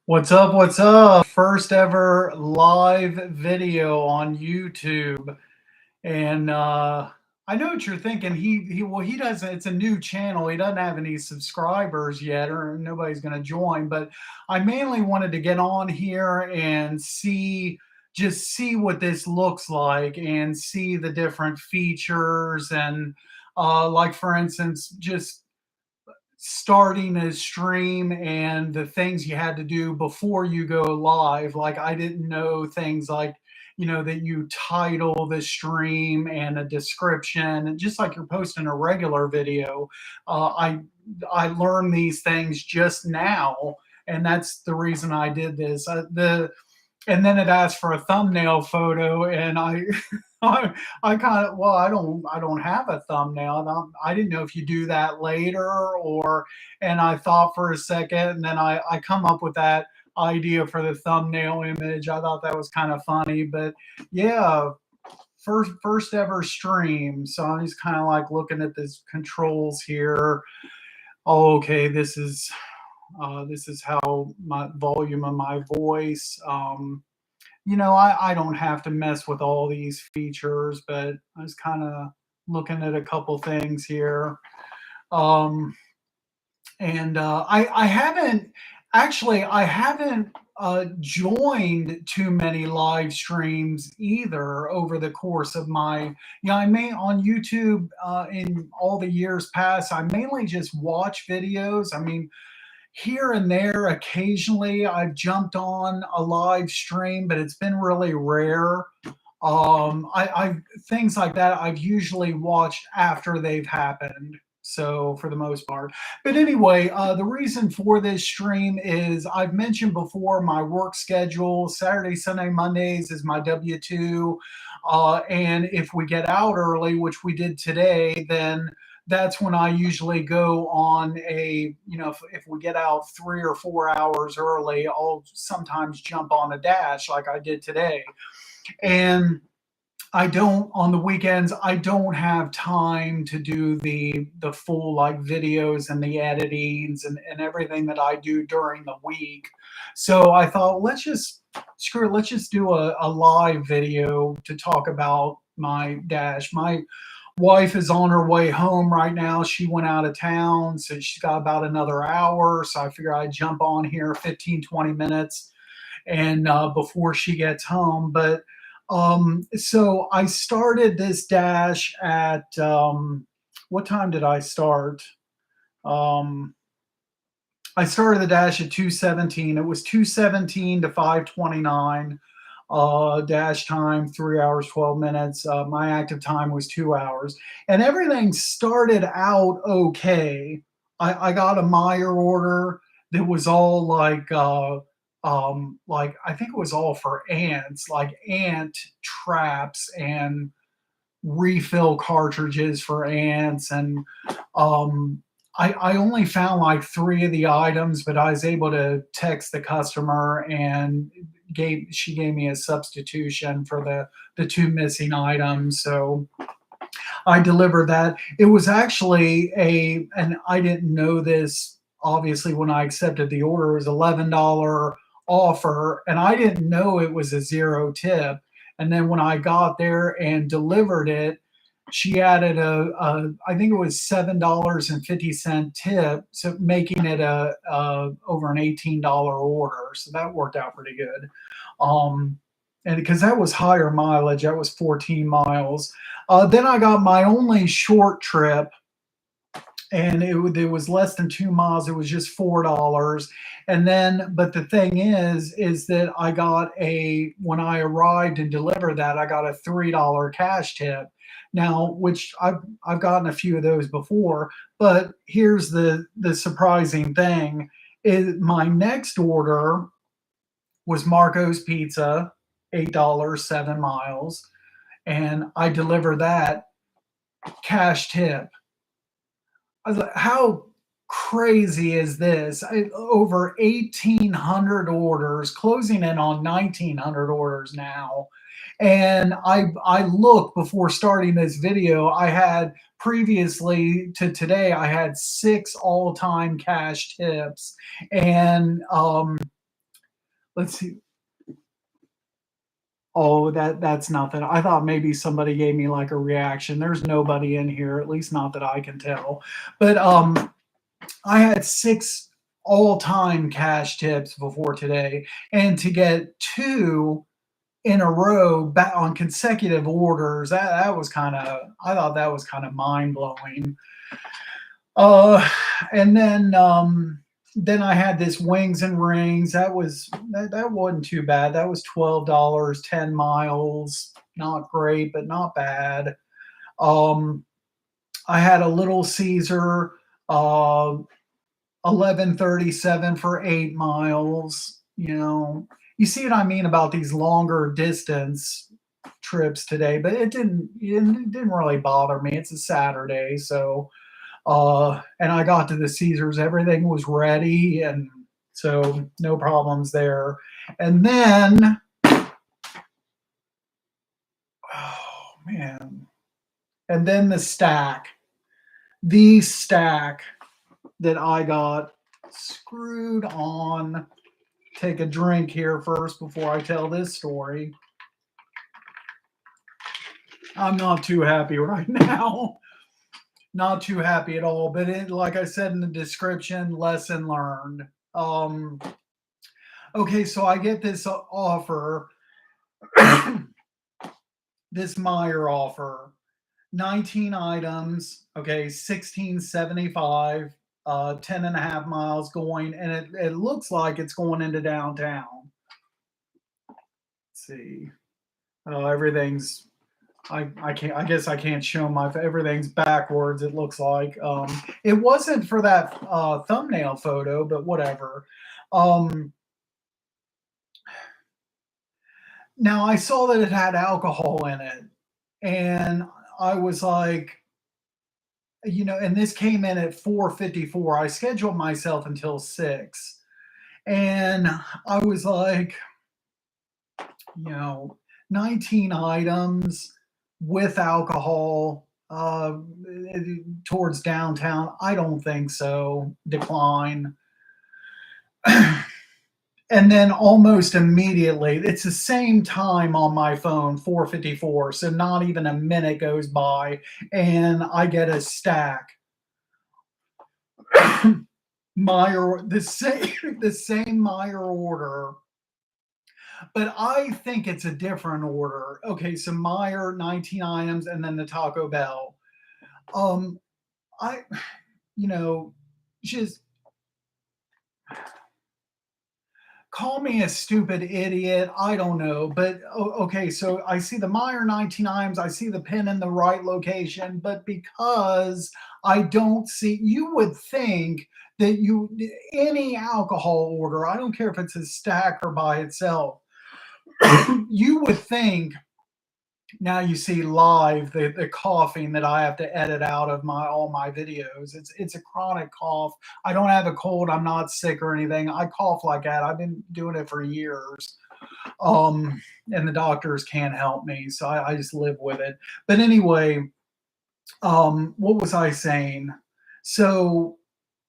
What's up? What's up? First ever live video on YouTube. And I know what you're thinking. He doesn't, it's a new channel. He doesn't have any subscribers yet, or nobody's gonna join. But I mainly wanted to get on here and see what this looks like and see the different features and like for instance, just starting a stream and the things you had to do before you go live. Like I didn't know things like, that you title the stream and a description, and just like you're posting a regular video. I learned these things just now, and that's the reason I did this. And then it asked for a thumbnail photo, and I kind of, well, I don't have a thumbnail. I didn't know if you do that later, or, and I thought for a second, and then I come up with that idea for the thumbnail image. I thought that was kind of funny. But yeah, first ever stream. So I'm just kind of like looking at this controls here. Oh, okay, this is how my volume of my voice. I don't have to mess with all these features, but I was kind of looking at a couple things here. Um, and I haven't joined too many live streams either over the course of my, I may on YouTube in all the years past, I mainly just watch videos. I mean, here and there, occasionally I've jumped on a live stream, but it's been really rare. I things like that I've usually watched after they've happened. So for the most part, but anyway, the reason for this stream is I've mentioned before my work schedule. Saturday, Sunday, Mondays is my W-2, and if we get out early, which we did today, then that's when I usually go on if we get out 3 or 4 hours early, I'll sometimes jump on a dash like I did today. And I don't on the weekends, I don't have time to do the full like videos and the editings and everything that I do during the week. So I thought let's just do a live video to talk about my dash. My wife is on her way home right now. She went out of town, so she's got about another hour. So I figure I'd jump on here 15, 20 minutes and before she gets home. But so I started this dash at what time did I start? Um, I started the dash at 2:17. It was 2:17 to 5:29. Dash time 3 hours 12 minutes. My active time was 2 hours, and everything started out okay. I got a Meyer order that was all like I think it was all for ants, like ant traps and refill cartridges for ants. And I only found like three of the items, but I was able to text the customer and she gave me a substitution for the two missing items. So I delivered that. It was actually and I didn't know this obviously when I accepted the order. It was $11 offer, and I didn't know it was a zero tip. And then when I got there and delivered it, she added I think it was $7.50 tip, so making it a over an $18 order. So that worked out pretty good. Um, and because that was higher mileage, that was 14 miles. Then I got my only short trip, and it was less than 2 miles. It was just $4. And then, but the thing is that I got when I arrived and delivered that, I got a $3 cash tip. Now, which I've gotten a few of those before, but here's the surprising thing: is my next order was Marco's Pizza, $8, 7 miles, and I delivered that cash tip. I was like, how crazy is this? Over 1,800 orders, closing in on 1,900 orders now. And I looked before starting this video. I had previously to today, I had 6 all-time cash tips, and Let's see. Oh, that's nothing. I thought maybe somebody gave me like a reaction. There's nobody in here, at least not that I can tell. But I had 6 all-time cash tips before today, and to get 2 in a row back on consecutive orders, that was kinda, I thought that was kinda mind-blowing. Uh, and then I had this wings and rings. That wasn't too bad. That was $12, 10 miles. Not great, but not bad. Um, I had a Little Caesar, uh, 11.37 for 8 miles. You see what I mean about these longer distance trips today, but it didn't really bother me. It's a Saturday, so and I got to the Caesars, everything was ready, and so no problems there. And then, oh man, and then the stack that I got screwed on. Take a drink here first before I tell this story. I'm not too happy right now. Not too happy at all, but like I said in the description, lesson learned. Um, okay, so I get this offer, this Meyer offer, 19 items, okay, 1675, 10 and a half miles going, and it looks like it's going into downtown. Let's see. Oh, everything's I can't, I guess I can't show my, everything's backwards, it looks like. It wasn't for that thumbnail photo, but whatever. Um, Now I saw that it had alcohol in it, and I was like, and this came in at 4:54. I scheduled myself until 6, and I was like, you know, 19 items with alcohol towards downtown. I don't think so. Decline. And then almost immediately, it's the same time on my phone, 4:54, so not even a minute goes by, and I get a stack. Meyer, the same Meyer order, but I think it's a different order. Okay, so Meyer, 19 items, and then the Taco Bell. Um, I, you know, just call me a stupid idiot. I don't know. But okay, so I see the Meyer 19 items, I see the pin in the right location, but because I don't see, you would think that any alcohol order, I don't care if it's a stack or by itself, you would think. Now you see live the coughing that I have to edit out of my all my videos. It's a chronic cough. I don't have a cold. I'm not sick or anything. I cough like that. I've been doing it for years. And the doctors can't help me, so I just live with it. But anyway, what was I saying? So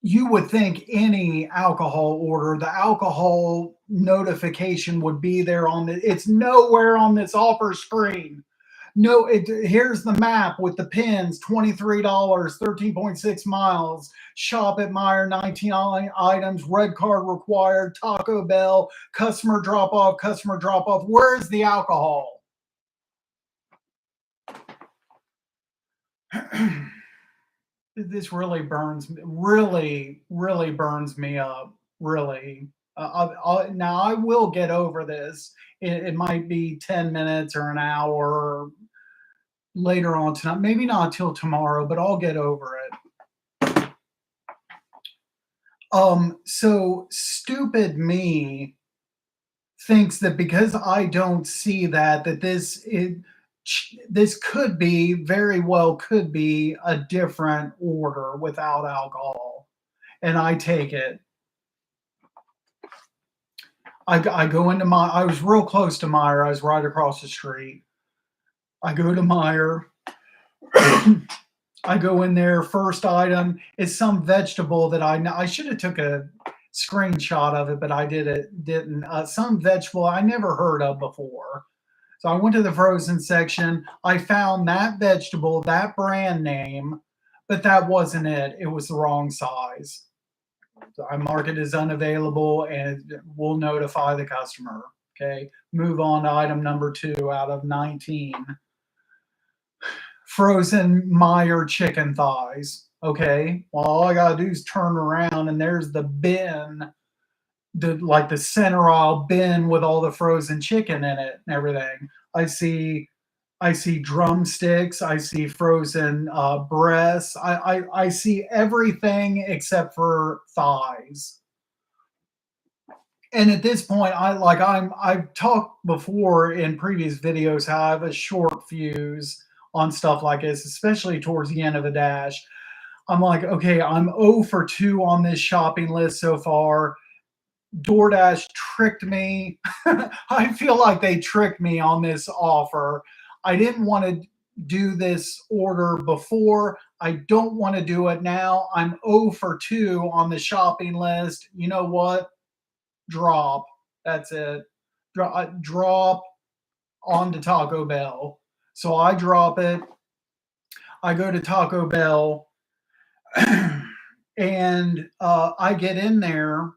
you would think any alcohol order, the alcohol notification would be there on the. It's nowhere on this offer screen. No, here's the map with the pins, $23, 13.6 miles. Shop at Meyer, 19 items, red card required, Taco Bell, customer drop off, customer drop off. Where's the alcohol? This really burns me, really burns me up. Really. Now I will get over this. It might be 10 minutes or an hour later on tonight. Maybe not till tomorrow, but I'll get over it. So stupid me thinks that because I don't see that this could be, very well could be, a different order without alcohol, and I take it. I go into my. I was real close to Meyer. I was right across the street. I go to Meyer. I go in there. First item is some vegetable that I know. I should have took a screenshot of it, but I didn't. Some vegetable I never heard of before. So I went to the frozen section. I found that vegetable, that brand name, but that wasn't it. It was the wrong size. So I mark it as unavailable and we'll notify the customer. Okay. Move on to item number 2 out of 19. Frozen Meyer chicken thighs. Okay. Well, all I gotta do is turn around and there's the bin, the center aisle bin with all the frozen chicken in it and everything. I see I see drumsticks. I see frozen breasts. I see everything except for thighs. And at this point, I've talked before in previous videos how I have a short fuse on stuff like this, especially towards the end of a dash. I'm like, okay, I'm 0 for 2 on this shopping list so far. DoorDash tricked me. I feel like they tricked me on this offer. I didn't want to do this order before. I don't want to do it now. I'm 0 for 2 on the shopping list. You know what? Drop. That's it. Drop on to Taco Bell. So I drop it. I go to Taco Bell and I get in there.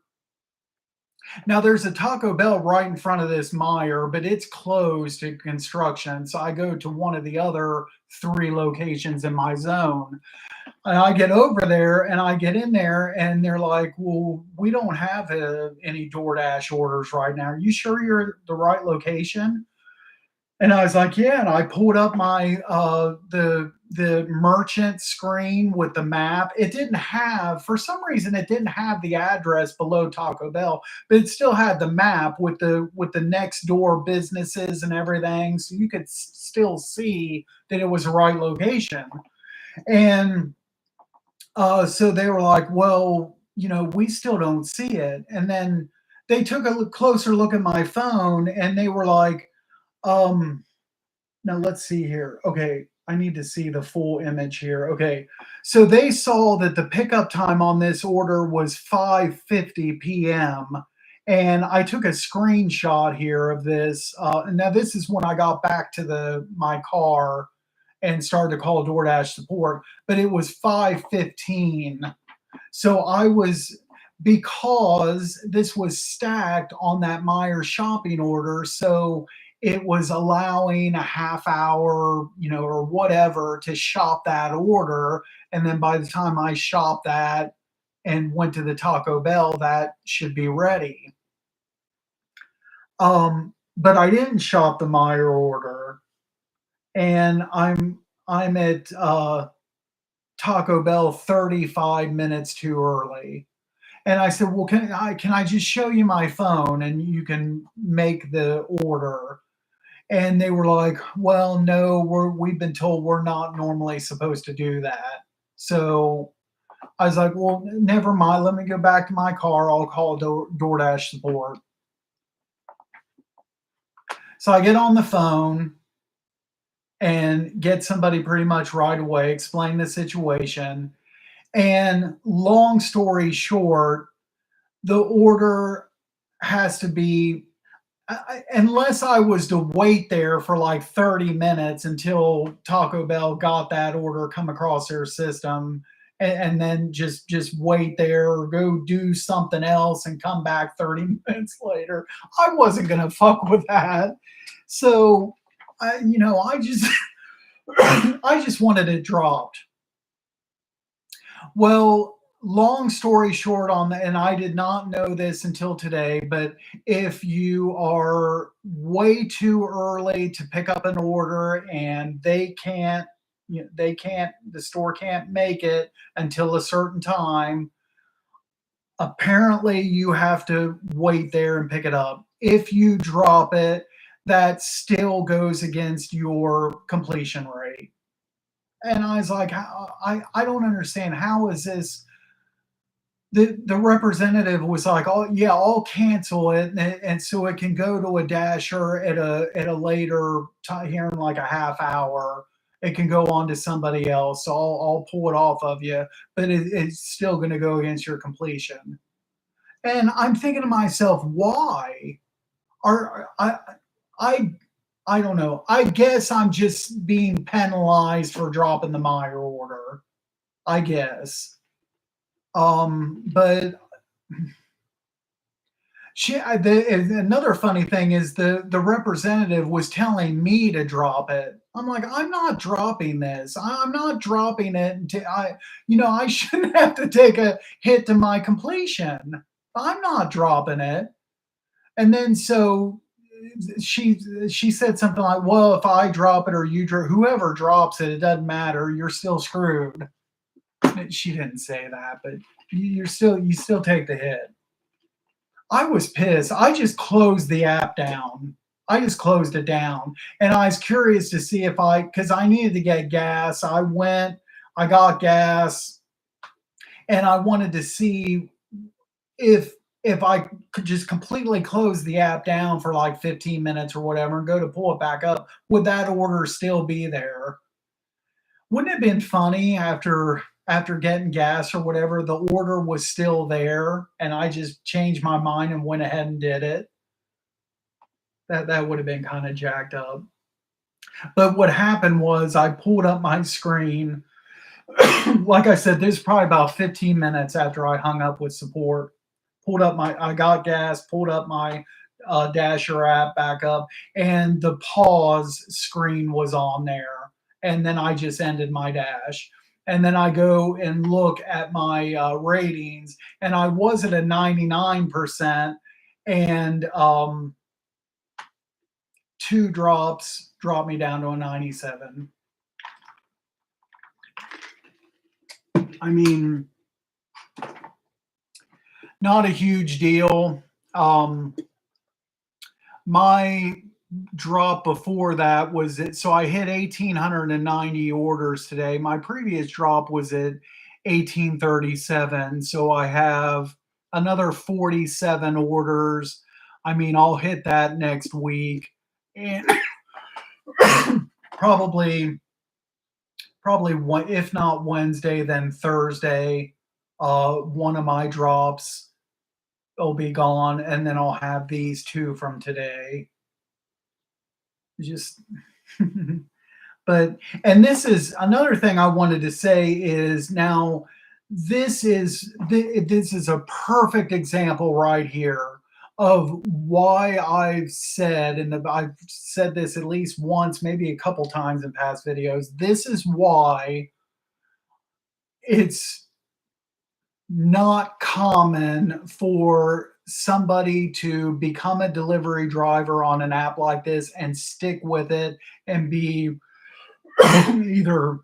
Now there's a Taco Bell right in front of this Meijer, but it's closed to construction. So I go to one of the other 3 locations in my zone. And I get over there and I get in there and they're like, well, we don't have any DoorDash orders right now. Are you sure you're the right location? And I was like, yeah. And I pulled up my the merchant screen with the map. It didn't have, for some reason, it didn't have the address below Taco Bell, but it still had the map with the next door businesses and everything, so you could still see that it was the right location. And so they were like, well, we still don't see it. And then they took a closer look at my phone and they were like, um, now let's see here. Okay, I need to see the full image here. Okay, so they saw that the pickup time on this order was 5:50 p.m. And I took a screenshot here of this. And now this is when I got back to my car and started to call DoorDash support, but it was 5:15. So because this was stacked on that Meyer shopping order, so it was allowing a half hour, or whatever to shop that order. And then by the time I shopped that and went to the Taco Bell, that should be ready. But I didn't shop the Meyer order and I'm at Taco Bell 35 minutes too early. And I said, "Well, can I just show you my phone and you can make the order?" And they were like, "Well, no, we've been told we're not normally supposed to do that." So I was like, "Well, never mind. Let me go back to my car. I'll call DoorDash support." So I get on the phone and get somebody pretty much right away, explain the situation. And long story short, the order has to be, unless I was to wait there for like 30 minutes until Taco Bell got that order come across their system, and then just wait there or go do something else and come back 30 minutes later. I wasn't going to fuck with that. So, I just I just wanted it dropped. Well, long story short on that, and I did not know this until today, but if you are way too early to pick up an order and the store can't make it until a certain time, apparently you have to wait there and pick it up. If you drop it, that still goes against your completion rate. And I was like, I don't understand. How is this? The representative was like, oh yeah, I'll cancel it, and so it can go to a dasher at a later time here in like a half hour. It can go on to somebody else. So I'll pull it off of you, but it's still going to go against your completion. And I'm thinking to myself, why are I I don't know. I guess I'm just being penalized for dropping the Meyer order. I guess. But another funny thing is the representative was telling me to drop it. I'm like, I'm not dropping this. I'm not dropping it until I shouldn't have to take a hit to my completion. I'm not dropping it. And then so she said something like, "Well, if I drop it or whoever drops it, it doesn't matter. You're still screwed." She didn't say that, but you still take the hit. I was pissed. I just closed the app down. I just closed it down. And I was curious to see if because I needed to get gas. I got gas, and I wanted to see if I could just completely close the app down for like 15 minutes or whatever and go to pull it back up, would that order still be there? Wouldn't it have been funny after getting gas or whatever, the order was still there and I just changed my mind and went ahead and did it? That would have been kind of jacked up. But what happened was I pulled up my screen. Like I said, this is probably about 15 minutes after I hung up with support. I got gas, pulled up my Dasher app back up, and the pause screen was on there. And then I just ended my dash. And then I go and look at my ratings, and I was at a 99%, and two drops dropped me down to a 97. I mean, not a huge deal. My drop before that was it. So I hit 1,890 orders today. My previous drop was at 1,837. So I have another 47 orders. I mean, I'll hit that next week, and probably one, if not Wednesday, then Thursday. One of my drops will be gone, and then I'll have these two from today. Just but and this is another thing I wanted to say is now this is a perfect example right here of why I've said this at least once, maybe a couple times in past videos. This is why it's not common for somebody to become a delivery driver on an app like this and stick with it and be either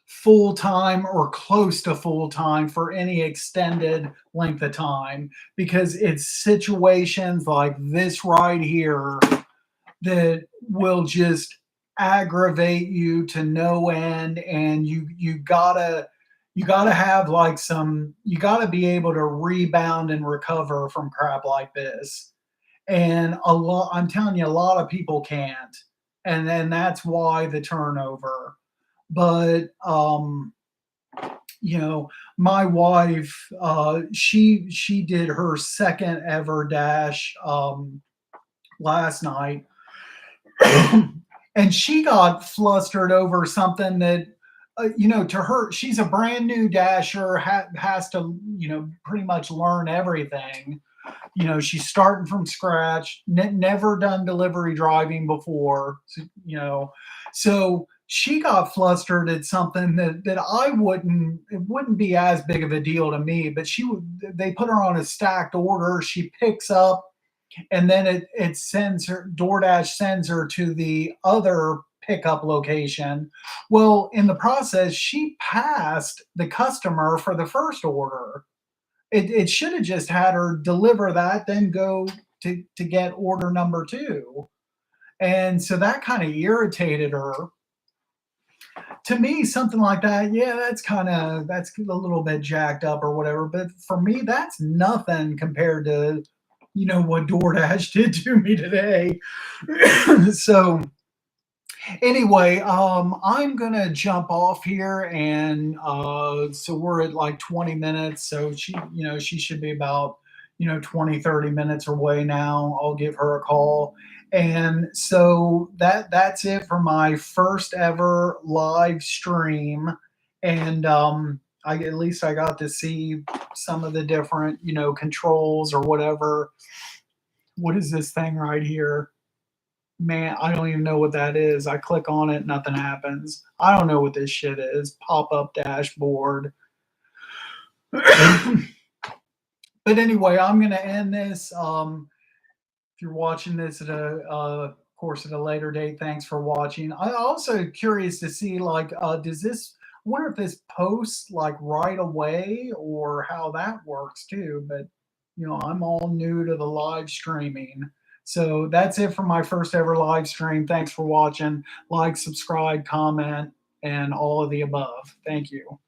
full time or close to full time for any extended length of time, because it's situations like this right here that will just aggravate you to no end, and you gotta have like you gotta be able to rebound and recover from crap like this. And I'm telling you, a lot of people can't, and then that's why the turnover. But my wife, she did her second ever dash last night, and she got flustered over something that to her, she's a brand new dasher, has to pretty much learn everything. She's starting from scratch, never done delivery driving before. So she got flustered at something that it wouldn't be as big of a deal to me, but they put her on a stacked order. She picks up, and then it sends her, DoorDash sends her to the other pickup location. Well, in the process, she passed the customer for the first order. It should have just had her deliver that, then go to get order number two. And so that kind of irritated her. To me, something like that, yeah, that's a little bit jacked up or whatever. But for me, that's nothing compared to what DoorDash did to me today. So anyway, I'm gonna jump off here, and so we're at like 20 minutes. So she should be about 20, 30 minutes away now. I'll give her a call. And so that's it for my first ever live stream. And I at least I got to see some of the different, controls or whatever. What is this thing right here? Man, I don't even know what that is. I click on it, nothing happens. I don't know what this shit is. Pop up dashboard. But anyway, I'm going to end this. If you're watching this at of course, at a later date, thanks for watching. I'm also curious to see, like, does this, I wonder if this posts like right away or how that works too. But, I'm all new to the live streaming. So that's it for my first ever live stream. Thanks for watching. Like, subscribe, comment, and all of the above. Thank you.